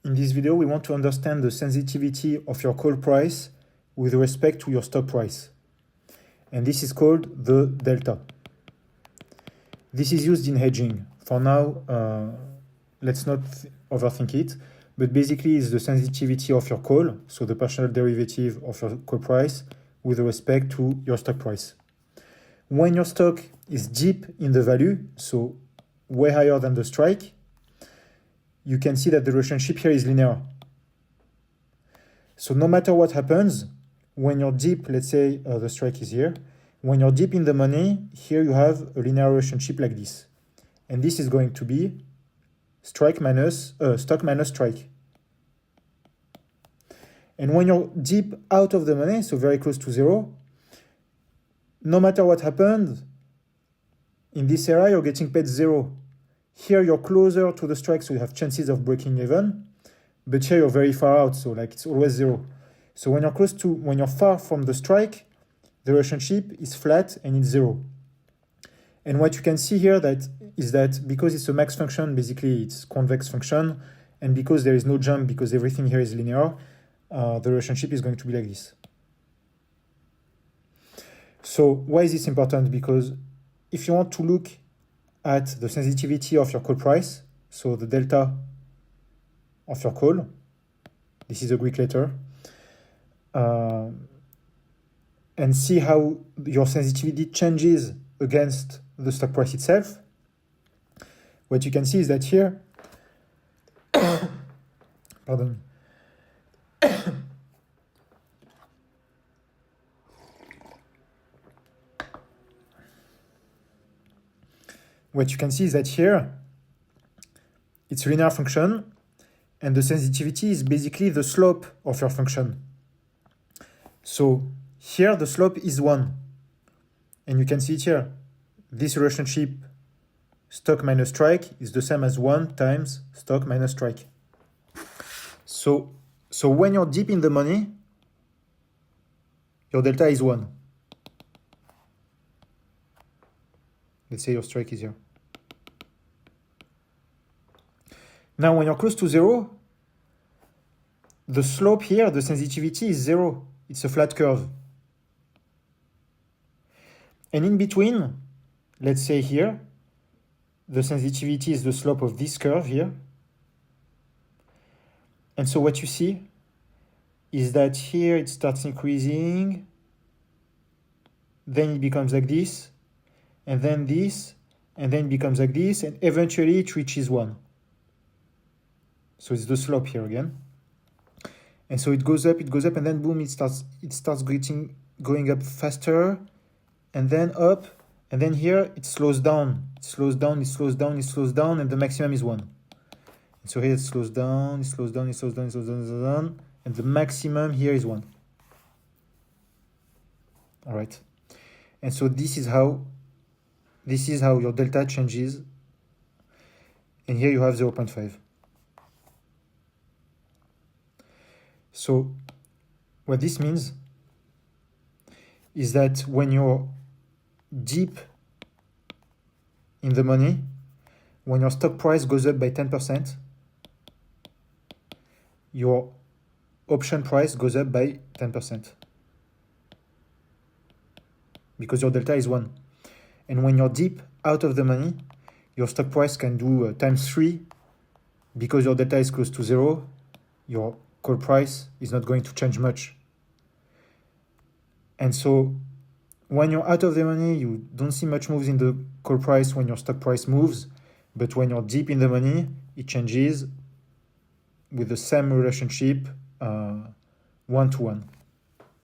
In this video, we want to understand the sensitivity of your call price with respect to your stock price. And this is called the delta. This is used in hedging. For now, let's not overthink it, but basically it's the sensitivity of your call, so the partial derivative of your call price with respect to your stock price. When your stock is deep in the value, so way higher than the strike, you can see that the relationship here is linear. So no matter what happens, when you're deep, let's say the strike is here, when you're deep in the money, here you have a linear relationship like this. And this is going to be stock minus strike. And when you're deep out of the money, so very close to zero, no matter what happened, in this area, you're getting paid zero. Here, you're closer to the strike, so you have chances of breaking even. But here, you're very far out, so like it's always zero. So when you're far from the strike, the relationship is flat and it's zero. And what you can see here is that because it's a max function, basically it's convex function, and because there is no jump, because everything here is linear, the relationship is going to be like this. So why is this important? Because if you want to look at the sensitivity of your call price, so the delta of your call, this is a Greek letter, and see how your sensitivity changes against the stock price itself, what you can see is that here, pardon. What you can see is that here, it's a linear function, and the sensitivity is basically the slope of your function. So here, the slope is 1. And you can see it here. This relationship, stock minus strike, is the same as 1 times stock minus strike. So when you're deep in the money, your delta is 1. Let's say your strike is here. Now, when you're close to 0, the slope here, the sensitivity is 0. It's a flat curve. And in between, let's say here, the sensitivity is the slope of this curve here. And so what you see is that here it starts increasing, then it becomes like this, and then this, and then it becomes like this, and eventually it reaches 1. So it's the slope here again. And so it goes up, and then boom, it starts going up faster, and then up, and then here it slows down. It slows down, and the maximum is 1. And so here it slows down, and the maximum here is 1. All right. And so this is how your delta changes. And here you have 0.5. So what this means is that when you're deep in the money, when your stock price goes up by 10%, your option price goes up by 10%. Because your delta is 1. And when you're deep out of the money, your stock price can do times 3. Because your delta is close to 0, your call price is not going to change much. And so when you're out of the money, you don't see much moves in the call price when your stock price moves. But when you're deep in the money, it changes with the same relationship, 1 to 1.